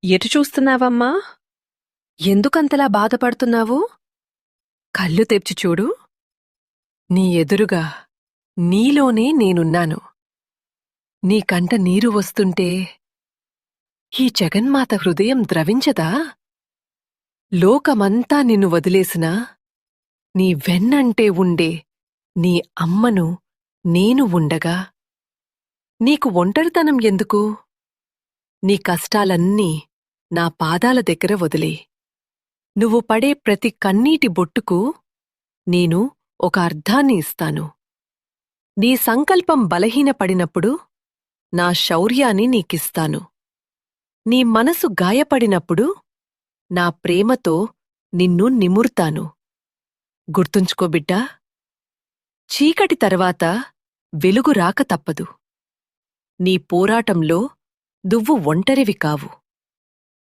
ఎటు చూస్తున్నావమ్మా? ఎందుకంతలా బాధపడుతున్నావు? కళ్ళు తెరిచి చూడు. నీ ఎదురుగా, నీలోనే నేనున్నాను. నీ కంట నీరు వస్తుంటే ఈ జగన్మాత హృదయం ద్రవించదా? లోకమంతా నిన్ను వదిలేసినా నీ వెన్నంటే ఉండే నీ అమ్మను నేను ఉండగా నీకు ఒంటరితనం ఎందుకు? నీ కష్టాలన్నీ నా పాదాల దగ్గర వదిలే. నువ్వు పడే ప్రతి కన్నీటి బొట్టుకు నేను ఒక అర్థాన్ని ఇస్తాను. నీ సంకల్పం బలహీనపడినప్పుడు నా శౌర్యాన్ని నీకిస్తాను. నీ మనసు గాయపడినప్పుడు నా ప్రేమతో నిన్ను నిమురుతాను. గుర్తుంచుకో బిడ్డా, చీకటి తర్వాత వెలుగు రాక తప్పదు. నీ పోరాటంలో నువ్వు ఒంటరివి కావు.